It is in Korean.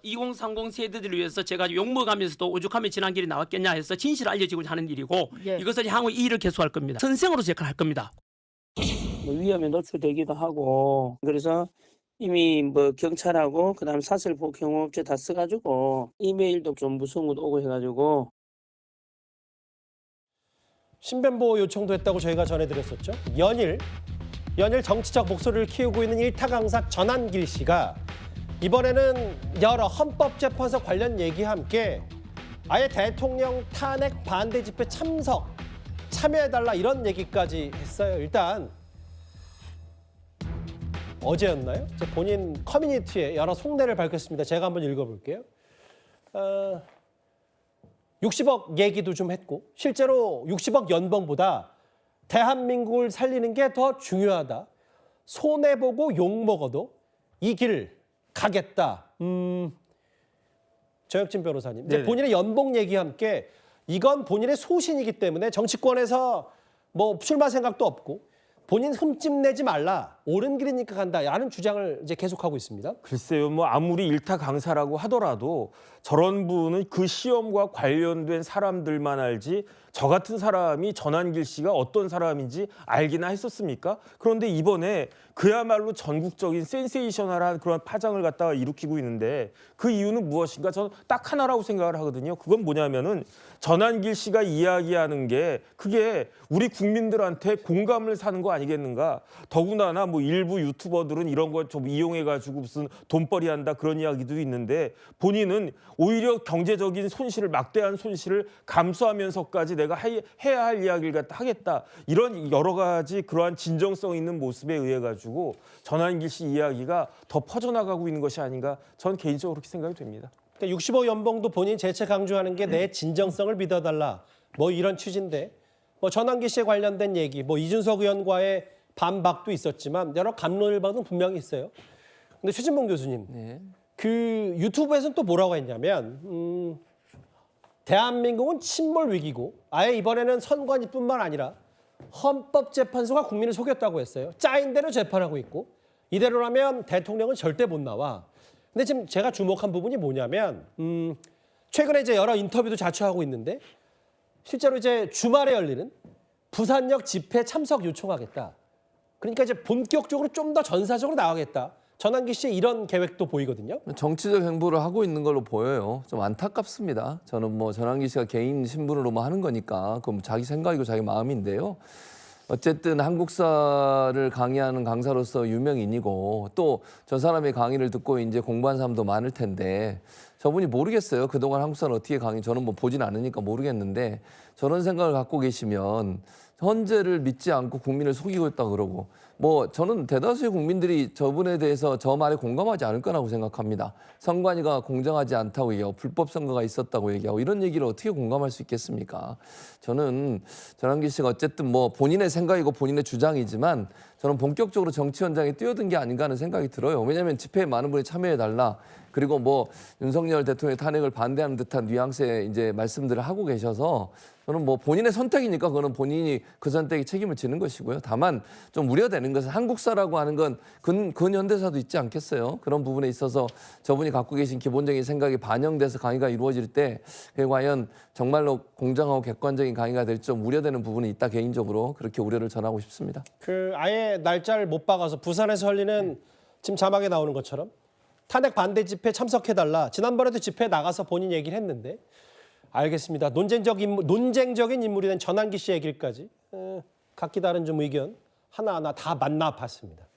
2030 세대들을 위해서 제가 욕먹으면서도 오죽하면 지난 길이 나왔겠냐 해서 진실을 알려지고자 하는 일이고 예. 이것을 향후 이 일을 계속할 겁니다. 선생으로서 역할을 할 겁니다. 위험에 노출되기도 하고 그래서 이미 뭐 경찰하고 그다음 사설보 경호업체 다 써가지고 이메일도 좀 무서운 것도 오고 해가지고 신변보호 요청도 했다고 저희가 전해드렸었죠. 연일 정치적 목소리를 키우고 있는 일타 강사 전한길 씨가 이번에는 여러 헌법재판소 관련 얘기와 함께 아예 대통령 탄핵 반대 집회 참여해달라 이런 얘기까지 했어요. 일단 어제였나요? 본인 커뮤니티에 여러 속내를 밝혔습니다. 제가 한번 읽어볼게요. 60억 얘기도 좀 했고 실제로 60억 연봉보다 대한민국을 살리는 게 더 중요하다. 손해보고 욕먹어도 이 길 가겠다. 정혁진 변호사님. 이제 본인의 연봉 얘기와 함께 이건 본인의 소신이기 때문에 정치권에서 뭐 출마 생각도 없고 본인 흠집내지 말라. 옳은 길이니까 간다라는 주장을 이제 계속하고 있습니다. 글쎄요, 뭐 아무리 일타 강사라고 하더라도 저런 분은 그 시험과 관련된 사람들만 알지 저 같은 사람이 전한길 씨가 어떤 사람인지 알기나 했었습니까? 그런데 이번에 그야말로 전국적인 센세이셔널한 그런 파장을 갖다가 일으키고 있는데 그 이유는 무엇인가? 저는 딱 하나라고 생각을 하거든요. 그건 뭐냐면은 전한길 씨가 이야기하는 게 그게 우리 국민들한테 공감을 사는 거 아니겠는가? 더군다나 뭐 일부 유튜버들은 이런 거 좀 이용해가지고 무슨 돈벌이 한다 그런 이야기도 있는데 본인은 오히려 경제적인 손실을 막대한 손실을 감수하면서까지 내가 해야 할 이야기를 갖다 하겠다. 이런 여러 가지 그러한 진정성 있는 모습에 의해 가지고 전한길 씨 이야기가 더 퍼져나가고 있는 것이 아닌가 저는 개인적으로 그렇게 생각이 됩니다. 그러니까 65 연봉도 본인 재차 강조하는 게 내 진정성을 믿어달라. 뭐 이런 취지인데 뭐 전한길 씨에 관련된 얘기, 뭐 이준석 의원과의 반박도 있었지만 여러 갑론을박은 분명히 있어요. 근데 최진봉 교수님, 그 유튜브에서는 또 뭐라고 했냐면 대한민국은 침몰 위기고 아예 이번에는 선관위뿐만 아니라 헌법재판소가 국민을 속였다고 했어요. 짜인 대로 재판하고 있고 이대로라면 대통령은 절대 못 나와. 근데 지금 제가 주목한 부분이 뭐냐면 최근에 이제 여러 인터뷰도 자초하고 있는데 실제로 이제 주말에 열리는 부산역 집회 참석 요청하겠다. 그러니까 이제 본격적으로 좀 더 전사적으로 나가겠다. 전한길 씨의 이런 계획도 보이거든요. 정치적 행보를 하고 있는 걸로 보여요. 좀 안타깝습니다. 저는 뭐 전한길 씨가 개인 신분으로 뭐 하는 거니까 그럼 자기 생각이고 자기 마음인데요. 어쨌든 한국사를 강의하는 강사로서 유명인이고 또 저 사람의 강의를 듣고 이제 공부한 사람도 많을 텐데 저분이 모르겠어요. 그동안 한국사를 어떻게 저는 뭐 보진 않으니까 모르겠는데 저런 생각을 갖고 계시면 헌재를 믿지 않고 국민을 속이고 있다 그러고 뭐 저는 대다수의 국민들이 저분에 대해서 저 말에 공감하지 않을 거라고 생각합니다. 선관위가 공정하지 않다고 얘기하고 불법 선거가 있었다고 얘기하고 이런 얘기를 어떻게 공감할 수 있겠습니까? 저는 전한길 씨가 어쨌든 뭐 본인의 생각이고 본인의 주장이지만 저는 본격적으로 정치 현장에 뛰어든 게 아닌가 하는 생각이 들어요. 왜냐하면 집회에 많은 분이 참여해달라. 그리고 뭐 윤석열 대통령의 탄핵을 반대하는 듯한 뉘앙스의 이제 말씀들을 하고 계셔서 저는 뭐 본인의 선택이니까 그거는 본인이 그 선택에 책임을 지는 것이고요. 다만 좀 우려되는 것은 한국사라고 하는 건 근현대사도 있지 않겠어요? 그런 부분에 있어서 저분이 갖고 계신 기본적인 생각이 반영돼서 강의가 이루어질 때 그게 과연 정말로 공정하고 객관적인 강의가 될지 좀 우려되는 부분이 있다 개인적으로 그렇게 우려를 전하고 싶습니다. 그 아예 날짜를 못 박아서 부산에서 열리는 지금 자막에 나오는 것처럼 탄핵 반대 집회 참석해달라. 지난번에도 집회에 나가서 본인 얘기를 했는데 알겠습니다. 논쟁적인 인물이 된 전한길 씨 얘기까지 각기 다른 좀 의견 하나하나 다 만나봤습니다.